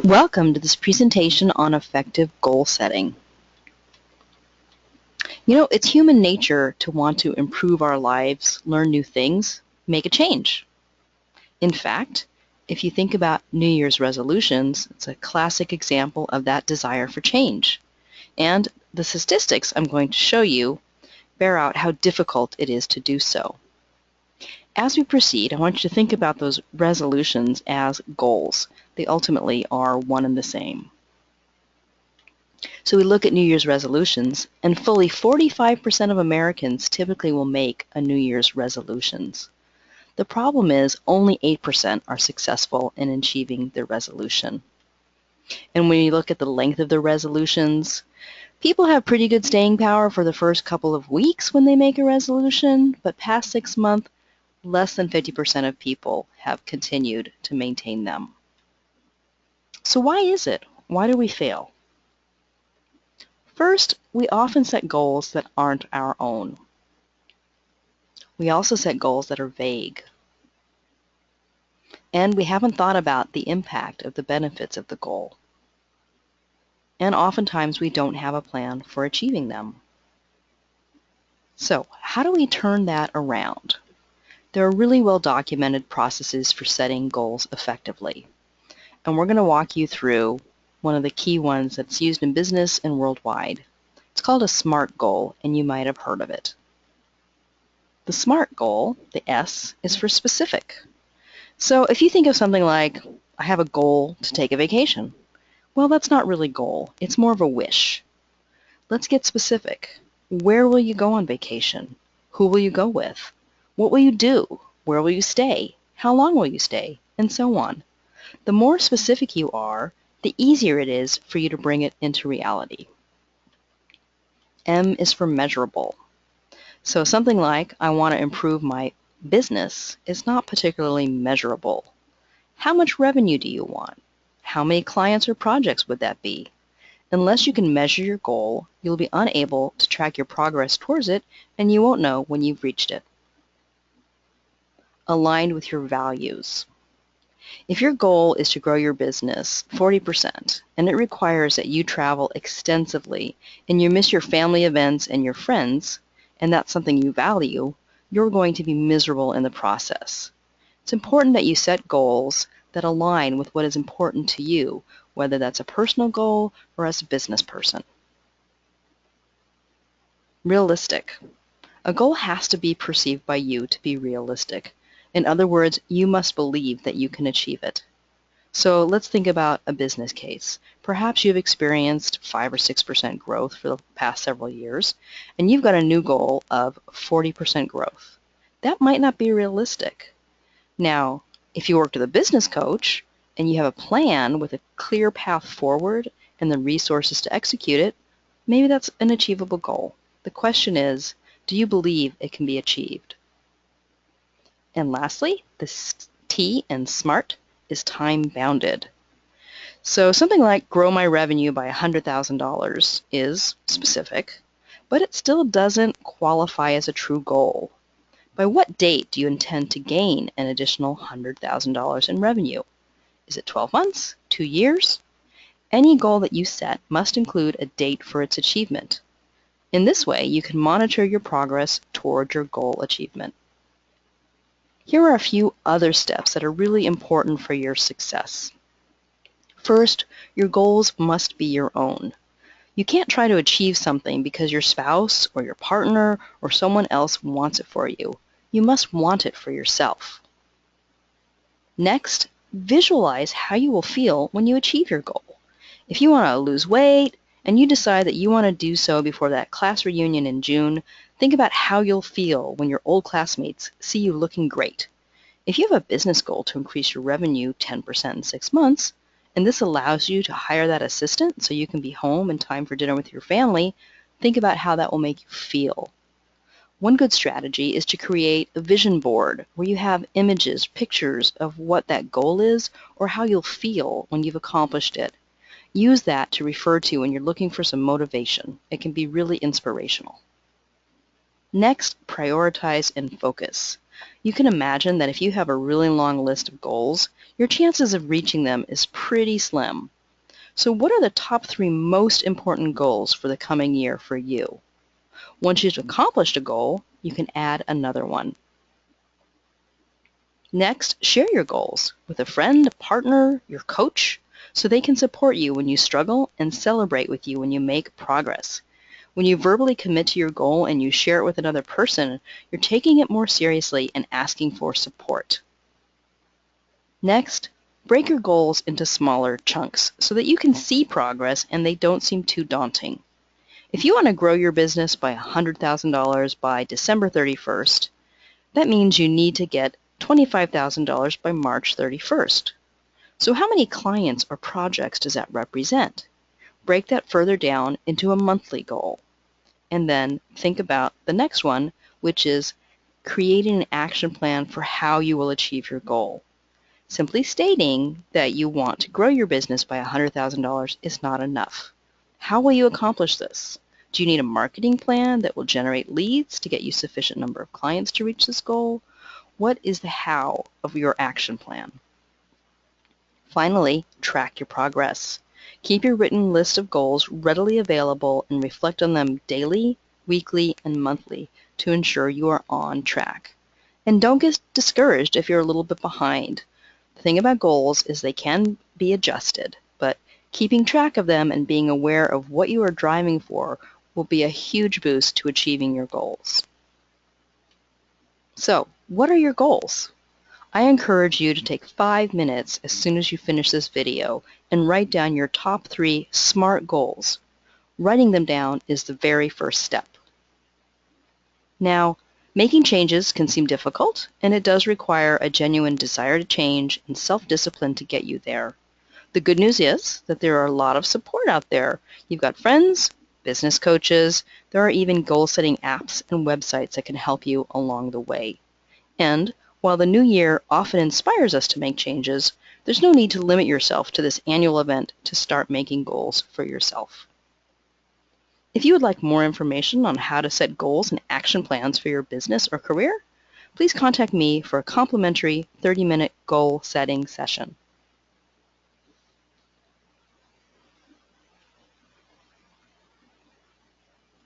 Welcome to this presentation on effective goal setting. It's human nature to want to improve our lives, learn new things, make a change. In fact, if you think about New Year's resolutions, it's a classic example of that desire for change. And the statistics I'm going to show you bear out how difficult it is to do so. As we proceed, I want you to think about those resolutions as goals. They ultimately are one and the same. So we look at New Year's resolutions, and fully 45% of Americans typically will make a New Year's resolutions. The problem is only 8% are successful in achieving their resolution. And when you look at the length of the resolutions, people have pretty good staying power for the first couple of weeks when they make a resolution, but past 6 months, less than 50% of people have continued to maintain them. So why is it? Why do we fail? First, we often set goals that aren't our own. We also set goals that are vague. And we haven't thought about the impact of the benefits of the goal. And oftentimes we don't have a plan for achieving them. So, how do we turn that around? There are really well-documented processes for setting goals effectively. And we're going to walk you through one of the key ones that's used in business and worldwide. It's called a SMART goal, and you might have heard of it. The SMART goal, the S, is for specific. So if you think of something like, I have a goal to take a vacation. Well, that's not really a goal. It's more of a wish. Let's get specific. Where will you go on vacation? Who will you go with? What will you do? Where will you stay? How long will you stay? And so on. The more specific you are, the easier it is for you to bring it into reality. M is for measurable. So something like, I want to improve my business is not particularly measurable. How much revenue do you want? How many clients or projects would that be? Unless you can measure your goal, you'll be unable to track your progress towards it, and you won't know when you've reached it. Aligned with your values. If your goal is to grow your business 40%, and it requires that you travel extensively, and you miss your family events and your friends, and that's something you value, you're going to be miserable in the process. It's important that you set goals that align with what is important to you, whether that's a personal goal or as a business person. Realistic. A goal has to be perceived by you to be realistic. In other words, you must believe that you can achieve it. So let's think about a business case. Perhaps you've experienced 5 or 6% growth for the past several years, and you've got a new goal of 40% growth. That might not be realistic. Now, if you work with a business coach and you have a plan with a clear path forward and the resources to execute it, maybe that's an achievable goal. The question is, do you believe it can be achieved? And lastly, the T in SMART is time-bounded. So something like grow my revenue by $100,000 is specific, but it still doesn't qualify as a true goal. By what date do you intend to gain an additional $100,000 in revenue? Is it 12 months? 2 years? Any goal that you set must include a date for its achievement. In this way, you can monitor your progress toward your goal achievement. Here are a few other steps that are really important for your success. First, your goals must be your own. You can't try to achieve something because your spouse or your partner or someone else wants it for you. You must want it for yourself. Next, visualize how you will feel when you achieve your goal. If you want to lose weight and you decide that you want to do so before that class reunion in June, think about how you'll feel when your old classmates see you looking great. If you have a business goal to increase your revenue 10% in 6 months, and this allows you to hire that assistant so you can be home in time for dinner with your family, think about how that will make you feel. One good strategy is to create a vision board where you have images, pictures of what that goal is or how you'll feel when you've accomplished it. Use that to refer to when you're looking for some motivation. It can be really inspirational. Next, prioritize and focus. You can imagine that if you have a really long list of goals, your chances of reaching them is pretty slim. So what are the top 3 most important goals for the coming year for you? Once you've accomplished a goal, you can add another one. Next, share your goals with a friend, a partner, your coach, so they can support you when you struggle and celebrate with you when you make progress. When you verbally commit to your goal and you share it with another person, you're taking it more seriously and asking for support. Next, break your goals into smaller chunks so that you can see progress and they don't seem too daunting. If you want to grow your business by $100,000 by December 31st, that means you need to get $25,000 by March 31st. So how many clients or projects does that represent? Break that further down into a monthly goal. And then think about the next one, which is creating an action plan for how you will achieve your goal. Simply stating that you want to grow your business by $100,000 is not enough. How will you accomplish this? Do you need a marketing plan that will generate leads to get you sufficient number of clients to reach this goal? What is the how of your action plan? Finally, track your progress. Keep your written list of goals readily available and reflect on them daily, weekly, and monthly to ensure you are on track. And don't get discouraged if you're a little bit behind. The thing about goals is they can be adjusted, but keeping track of them and being aware of what you are driving for will be a huge boost to achieving your goals. So, what are your goals? I encourage you to take 5 minutes as soon as you finish this video and write down your top 3 SMART goals. Writing them down is the very first step. Now, making changes can seem difficult, and it does require a genuine desire to change and self-discipline to get you there. The good news is that there are a lot of support out there. You've got friends, business coaches, there are even goal-setting apps and websites that can help you along the way. And while the new year often inspires us to make changes, there's no need to limit yourself to this annual event to start making goals for yourself. If you would like more information on how to set goals and action plans for your business or career, please contact me for a complimentary 30-minute goal setting session.